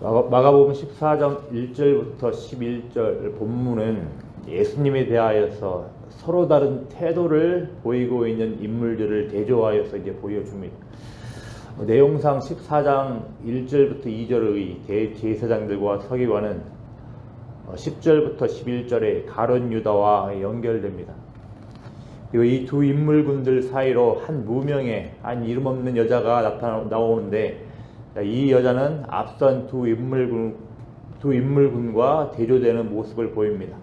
마가복음 14장 1절부터 11절 본문은 예수님에 대하여서 서로 다른 태도를 보이고 있는 인물들을 대조하여서 이제 보여줍니다. 내용상 14장 1절부터 2절의 대제사장들과 서기관은 10절부터 11절의 가룟 유다와 연결됩니다. 그리고 이 두 인물군들 사이로 한 무명의 한 이름 없는 여자가 나오는데, 이 여자는 앞선 두 인물군과 대조되는 모습을 보입니다.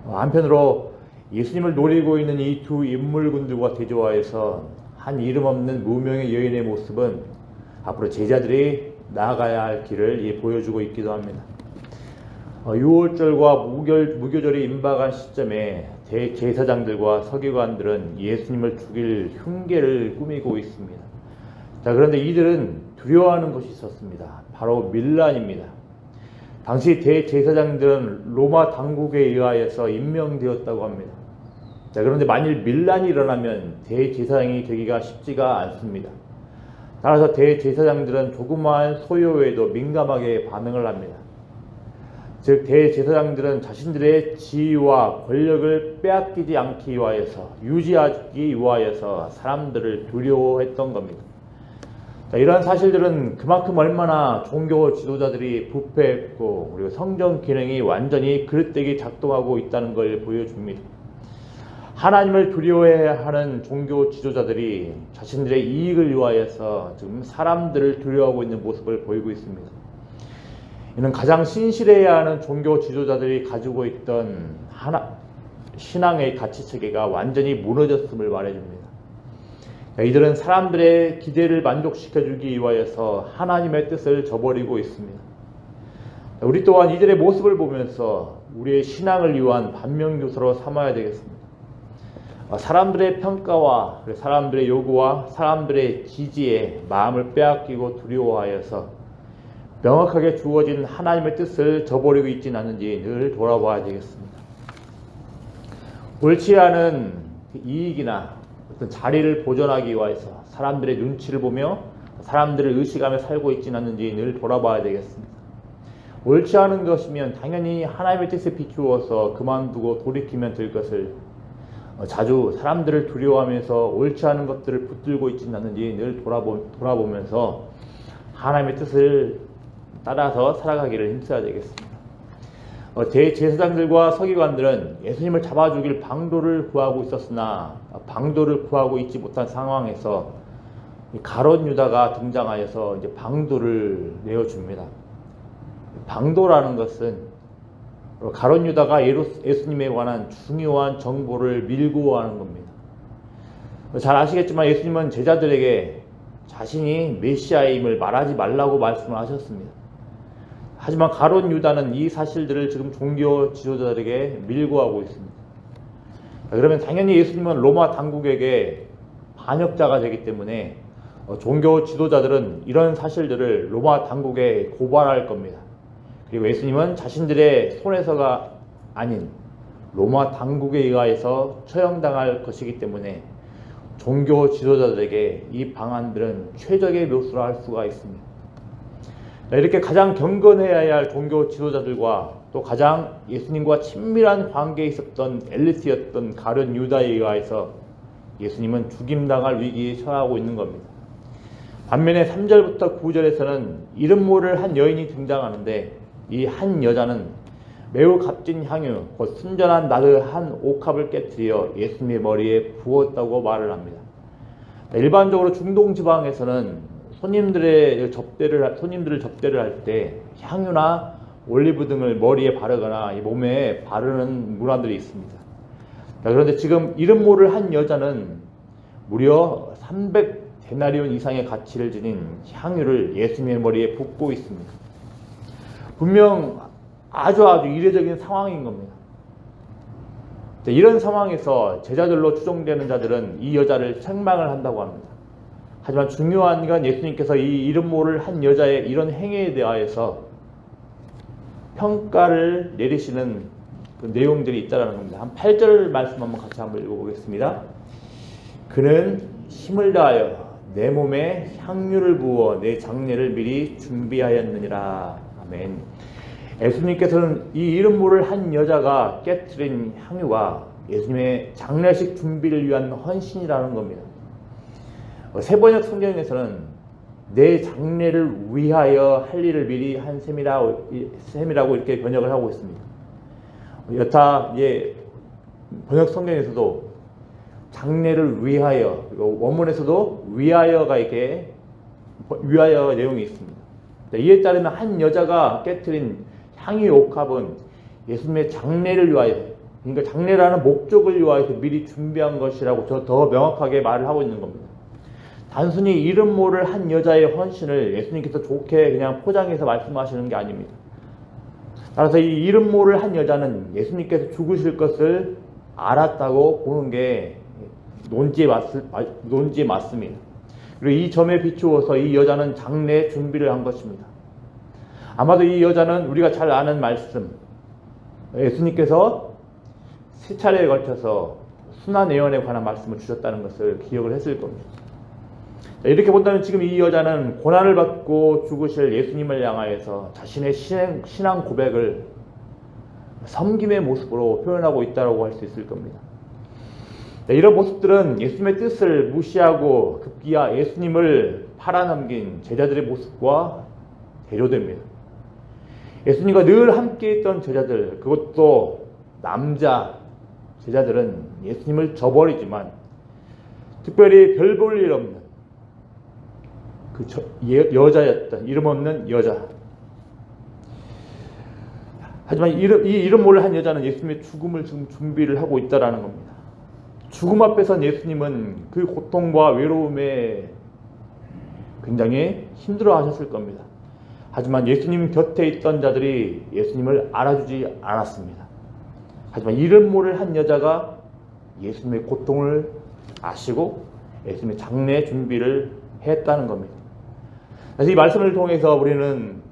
한편으로 예수님을 노리고 있는 이 두 인물군들과 대조하여서 한 이름 없는 무명의 여인의 모습은 앞으로 제자들이 나아가야 할 길을 보여주고 있기도 합니다. 6월절과 무교절이 임박한 시점에 대제사장들과 서기관들은 예수님을 죽일 흉계를 꾸미고 있습니다. 그런데 이들은 두려워하는 것이 있었습니다. 바로 밀란입니다. 당시 대제사장들은 로마 당국에 의하여서 임명되었다고 합니다. 그런데 만일 밀란이 일어나면 대제사장이 되기가 쉽지가 않습니다. 따라서 대제사장들은 조그마한 소요에도 민감하게 반응을 합니다. 즉 대제사장들은 자신들의 지위와 권력을 빼앗기지 않기 위하여서, 유지하기 위하여서 사람들을 두려워했던 겁니다. 이러한 사실들은 그만큼 얼마나 종교 지도자들이 부패했고, 그리고 성전 기능이 완전히 그릇되게 작동하고 있다는 걸 보여줍니다. 하나님을 두려워해야 하는 종교 지도자들이 자신들의 이익을 위하여서 지금 사람들을 두려워하고 있는 모습을 보이고 있습니다. 이는 가장 신실해야 하는 종교 지도자들이 가지고 있던 신앙의 가치체계가 완전히 무너졌음을 말해줍니다. 이들은 사람들의 기대를 만족시켜주기 위하여서 하나님의 뜻을 저버리고 있습니다. 우리 또한 이들의 모습을 보면서 우리의 신앙을 위한 반면교사로 삼아야 되겠습니다. 사람들의 평가와 사람들의 요구와 사람들의 지지에 마음을 빼앗기고 두려워하여서 명확하게 주어진 하나님의 뜻을 저버리고 있지는 않은지 늘 돌아봐야 되겠습니다. 옳지 않은 이익이나 어떤 자리를 보존하기 위해서 사람들의 눈치를 보며 사람들을 의식하며 살고 있지는 않는지 늘 돌아봐야 되겠습니다. 옳지 않은 것이면 당연히 하나님의 뜻에 비추어서 그만두고 돌이키면 될 것을 자주 사람들을 두려워하면서 옳지 않은 것들을 붙들고 있지는 않는지 늘 돌아보면서 하나님의 뜻을 따라서 살아가기를 힘써야 되겠습니다. 대제사장들과 서기관들은 예수님을 잡아 죽일 방도를 구하고 있었으나 방도를 구하고 있지 못한 상황에서 가룟 유다가 등장하여서 이제 방도를 내어줍니다. 방도라는 것은 가룟 유다가 예수님에 관한 중요한 정보를 밀고 하는 겁니다. 잘 아시겠지만 예수님은 제자들에게 자신이 메시아임을 말하지 말라고 말씀을 하셨습니다. 하지만 가룟 유다는 이 사실들을 지금 종교 지도자들에게 밀고 하고 있습니다. 그러면 당연히 예수님은 로마 당국에게 반역자가 되기 때문에 종교 지도자들은 이런 사실들을 로마 당국에 고발할 겁니다. 그리고 예수님은 자신들의 손에서가 아닌 로마 당국에 의하여서 처형당할 것이기 때문에 종교 지도자들에게 이 방안들은 최적의 묘수를 할 수가 있습니다. 이렇게 가장 경건해야 할 종교 지도자들과 또 가장 예수님과 친밀한 관계에 있었던 엘리트였던 가룟 유다에 의하여서 예수님은 죽임당할 위기에 처하고 있는 겁니다. 반면에 3절부터 9절에서는 이름 모를 한 여인이 등장하는데, 이 한 여자는 매우 값진 향유, 곧 순전한 나드 한 옥합을 깨뜨려 예수님의 머리에 부었다고 말을 합니다. 일반적으로 중동 지방에서는 손님들을 접대를 할 때 향유나 올리브 등을 머리에 바르거나 몸에 바르는 문화들이 있습니다. 그런데 지금 이름 모를 한 여자는 무려 300데나리온 이상의 가치를 지닌 향유를 예수님의 머리에 붓고 있습니다. 분명 아주 이례적인 상황인 겁니다. 이런 상황에서 제자들로 추정되는 자들은 이 여자를 책망을 한다고 합니다. 하지만 중요한 건 예수님께서 이 이름 모를 한 여자의 이런 행위에 대하여서 평가를 내리시는 그 내용들이 있다는 겁니다. 한 8절 말씀 같이 한번 읽어보겠습니다. 그는 힘을 다하여 내 몸에 향유를 부어 내 장례를 미리 준비하였느니라. 아멘. 예수님께서는 이 이름모를 한 여자가 깨트린 향유가 예수님의 장례식 준비를 위한 헌신이라는 겁니다. 세번역 성경에서는 내 장례를 위하여 할 일을 미리 한 셈이라고 이렇게 번역을 하고 있습니다. 여타 번역 성경에서도 장례를 위하여, 그리고 원문에서도 위하여가 이렇게 위하여 내용이 있습니다. 이에 따르면 한 여자가 깨트린 향유 옥합은 예수님의 장례를 위하여, 그러니까 장례라는 목적을 위하여 미리 준비한 것이라고 더 명확하게 말을 하고 있는 겁니다. 단순히 이름 모를 한 여자의 헌신을 예수님께서 좋게 그냥 포장해서 말씀하시는 게 아닙니다. 따라서 이 이름 모를 한 여자는 예수님께서 죽으실 것을 알았다고 보는 게 논지에 맞습니다. 그리고 이 점에 비추어서 이 여자는 장례 준비를 한 것입니다. 아마도 이 여자는 우리가 잘 아는 말씀, 예수님께서 세 차례에 걸쳐서 순환 예언에 관한 말씀을 주셨다는 것을 기억을 했을 겁니다. 이렇게 본다면 지금 이 여자는 고난을 받고 죽으실 예수님을 향하여서 자신의 신앙 고백을 섬김의 모습으로 표현하고 있다고 할 수 있을 겁니다. 이런 모습들은 예수님의 뜻을 무시하고 급기야 예수님을 팔아넘긴 제자들의 모습과 대조됩니다. 예수님과 늘 함께 있던 제자들, 그것도 남자 제자들은 예수님을 저버리지만 특별히 별 볼 일 없는 여자였던 이름 없는 여자. 하지만 이 이름 모를 한 여자는 예수님의 죽음을 지금 준비를 하고 있다라는 겁니다. 죽음 앞에선 예수님은 그 고통과 외로움에 굉장히 힘들어 하셨을 겁니다. 하지만 예수님 곁에 있던 자들이 예수님을 알아주지 않았습니다. 하지만 이름 모를 한 여자가 예수님의 고통을 아시고 예수님의 장례 준비를 했다는 겁니다. 그래서 이 말씀을 통해서 우리는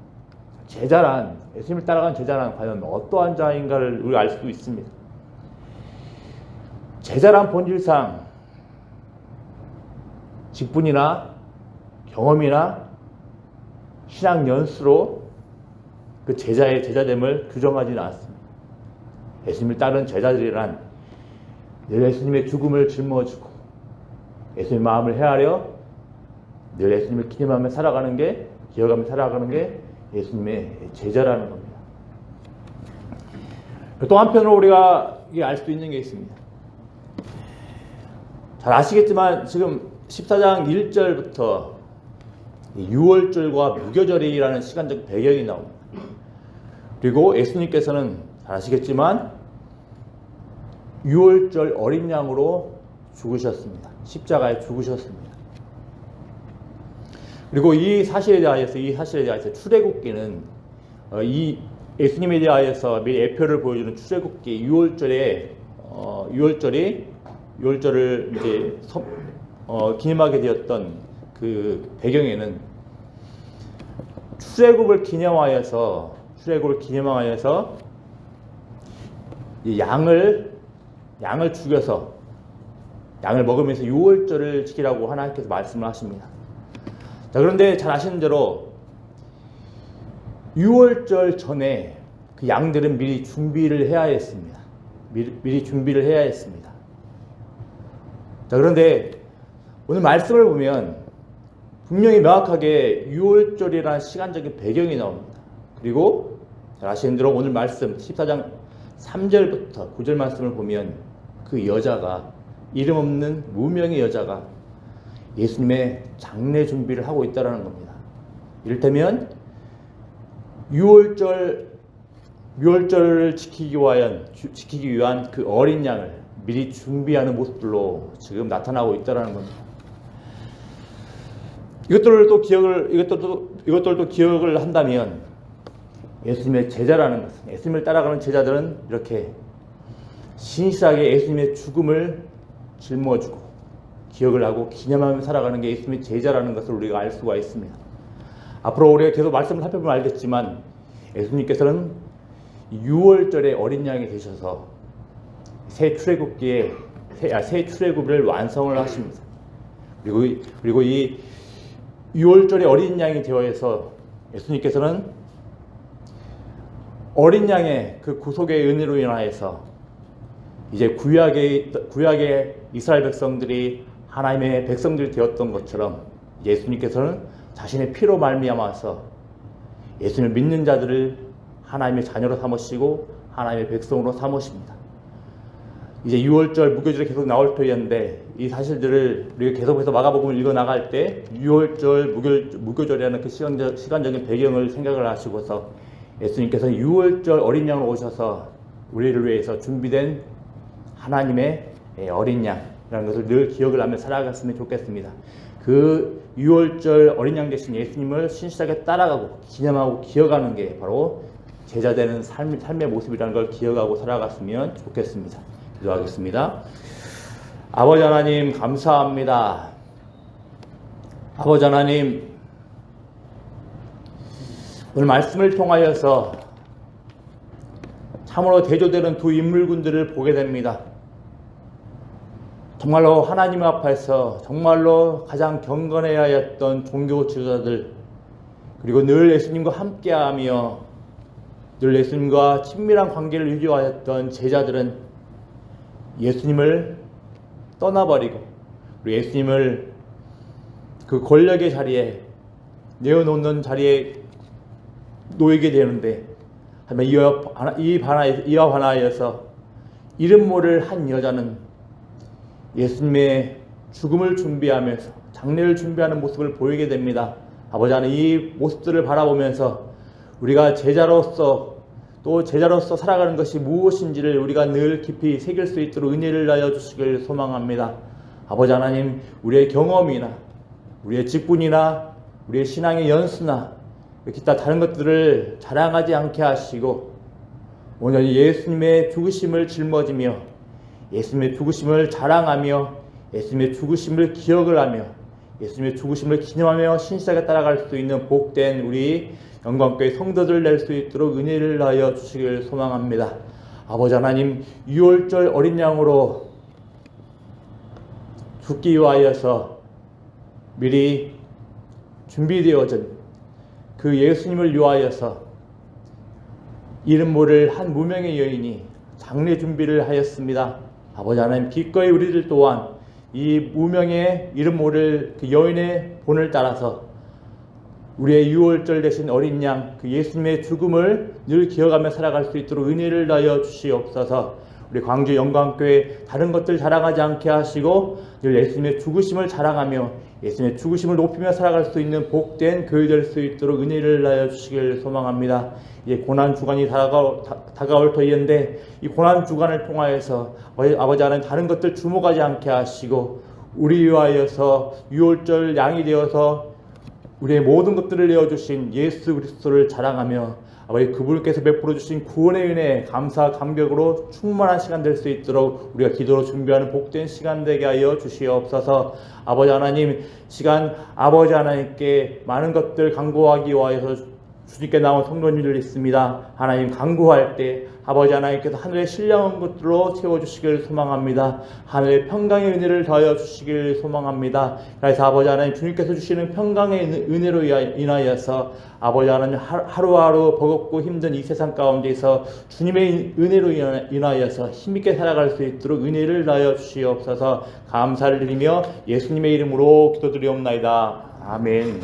예수님을 따라간 제자란 과연 어떠한 자인가를 우리가 알 수도 있습니다. 제자란 본질상 직분이나 경험이나 신앙 연수로 그 제자의 제자됨을 규정하지는 않습니다. 예수님을 따르는 제자들이란 늘 예수님의 죽음을 짊어지고 예수님의 마음을 헤아려 늘 예수님을 기념하며 기억하며 살아가는 게 예수님의 제자라는 겁니다. 또 한편으로 우리가 알 수 있는 게 있습니다. 잘 아시겠지만 지금 14장 1절부터 유월절과 무교절이라는 시간적 배경이 나옵니다. 그리고 예수님께서는 잘 아시겠지만 유월절 어린 양으로 죽으셨습니다. 십자가에 죽으셨습니다. 그리고 이 사실에 대하여서 출애굽기는 이 예수님에 대하여서 미리 예표를 보여주는 출애굽기 유월절을 이제 기념하게 되었던 그 배경에는 출애굽을 기념하여서 이 양을 죽여서 양을 먹으면서 유월절을 지키라고 하나님께서 말씀을 하십니다. 자, 그런데 잘 아시는 대로 유월절 전에 그 양들은 미리 준비를 해야 했습니다. 미리 준비를 해야 했습니다. 자, 그런데 오늘 말씀을 보면 분명히 명확하게 유월절이라는 시간적인 배경이 나옵니다. 그리고 잘 아시는 대로 오늘 말씀 14장 3절부터 9절 말씀을 보면 그 여자가 이름 없는 무명의 여자가 예수님의 장례 준비를 하고 있다는 겁니다. 이를테면 유월절을 지키기 위한 그 어린 양을 미리 준비하는 모습들로 지금 나타나고 있다는 겁니다. 이것들도 기억을 한다면 예수님의 제자라는 것은, 예수님을 따라가는 제자들은 이렇게 신실하게 예수님의 죽음을 짊어지고 기억을 하고 기념하며 살아가는 게 예수님의 제자라는 것을 우리가 알 수가 있습니다. 앞으로 우리가 계속 말씀을 살펴보면 알겠지만 예수님께서는 유월절의 어린 양이 되셔서 새 출애굽을 완성을 하십니다. 그리고 이 유월절의 어린 양이 되어서 예수님께서는 어린 양의 그 구속의 은혜로 인하여서 이제 구약의 이스라엘 백성들이 하나님의 백성들이 되었던 것처럼 예수님께서는 자신의 피로 말미암아서 예수님을 믿는 자들을 하나님의 자녀로 삼으시고 하나님의 백성으로 삼으십니다. 이제 6월절 무교절이 계속 나올 터였는데 이 사실들을 우리가 계속해서 마가복음을 읽어 나갈 때 6월절 무교절이라는 그 시간적인 배경을 생각을 하시고서 예수님께서는 6월절 어린 양으로 오셔서 우리를 위해서 준비된 하나님의 어린 양이라는 것을 늘 기억을 하며 살아갔으면 좋겠습니다. 그 6월절 어린 양 대신 예수님을 신실하게 따라가고 기념하고 기억하는 게 바로 제자 되는 삶의 모습이라는 걸 기억하고 살아갔으면 좋겠습니다. 기도하겠습니다. 아버지 하나님 감사합니다. 아버지 하나님 오늘 말씀을 통하여서 참으로 대조되는 두 인물군들을 보게 됩니다. 정말로 하나님 앞에서 정말로 가장 경건해야 했던 종교 지도자들, 그리고 늘 예수님과 함께하며 늘 예수님과 친밀한 관계를 유지하였던 제자들은 예수님을 떠나버리고 예수님을 그 권력의 자리에 내어놓는 자리에 놓이게 되는데, 이와 반하여서 이름 모를 한 여자는 예수님의 죽음을 준비하면서 장례를 준비하는 모습을 보이게 됩니다. 아버지 하나님, 이 모습들을 바라보면서 우리가 제자로서 또 제자로서 살아가는 것이 무엇인지를 우리가 늘 깊이 새길 수 있도록 은혜를 하여 주시길 소망합니다. 아버지 하나님, 우리의 경험이나 우리의 직분이나 우리의 신앙의 연수나 기타 다른 것들을 자랑하지 않게 하시고 오늘 예수님의 죽으심을 짊어지며 예수님의 죽으심을 자랑하며 예수님의 죽으심을 기억을 하며 예수님의 죽으심을 기념하며 신실하게 따라갈 수 있는 복된 우리 영광교회 성도들 낼 수 있도록 은혜를 하여 주시길 소망합니다. 아버지 하나님, 6월절 어린 양으로 죽기 위하여서 미리 준비되어진 그 예수님을 위하여서 이름 모를 한 무명의 여인이 장례 준비를 하였습니다. 아버지 하나님, 기꺼이 우리들 또한 이 무명의 이름 모를 그 여인의 본을 따라서 우리의 6월절 되신 어린 양 그 예수님의 죽음을 늘 기억하며 살아갈 수 있도록 은혜를 다하여 주시옵소서. 우리 광주 영광교회 다른 것들 자랑하지 않게 하시고 늘 예수님의 죽으심을 자랑하며 예수님의 죽으심을 높이며 살아갈 수 있는 복된 교회 될 수 있도록 은혜를 하여 주시길 소망합니다. 이제 고난 주간이 다가올 터인데 이 고난 주간을 통하여서 아버지 하나님 다른 것들 주목하지 않게 하시고 우리 위하여서 6월절 양이 되어서 우리의 모든 것들을 내어주신 예수 그리스도를 자랑하며 아버지 그분께서 베풀어 주신 구원의 은혜에 감사 감격으로 충만한 시간 될 수 있도록 우리가 기도로 준비하는 복된 시간 되게 하여 주시옵소서. 아버지 하나님, 시간 아버지 하나님께 많은 것들 간구하기 위하여서 주님께 나온 성도님들 있습니다. 하나님, 간구할 때 아버지 하나님께서 하늘의 신령한 것들로 채워주시길 소망합니다. 하늘의 평강의 은혜를 더하여 주시길 소망합니다. 그래서 아버지 하나님, 주님께서 주시는 평강의 은혜로 인하여서 아버지 하나님 하루하루 버겁고 힘든 이 세상 가운데서 주님의 은혜로 인하여서 힘있게 살아갈 수 있도록 은혜를 더하여 주시옵소서. 감사를 드리며 예수님의 이름으로 기도드리옵나이다. 아멘.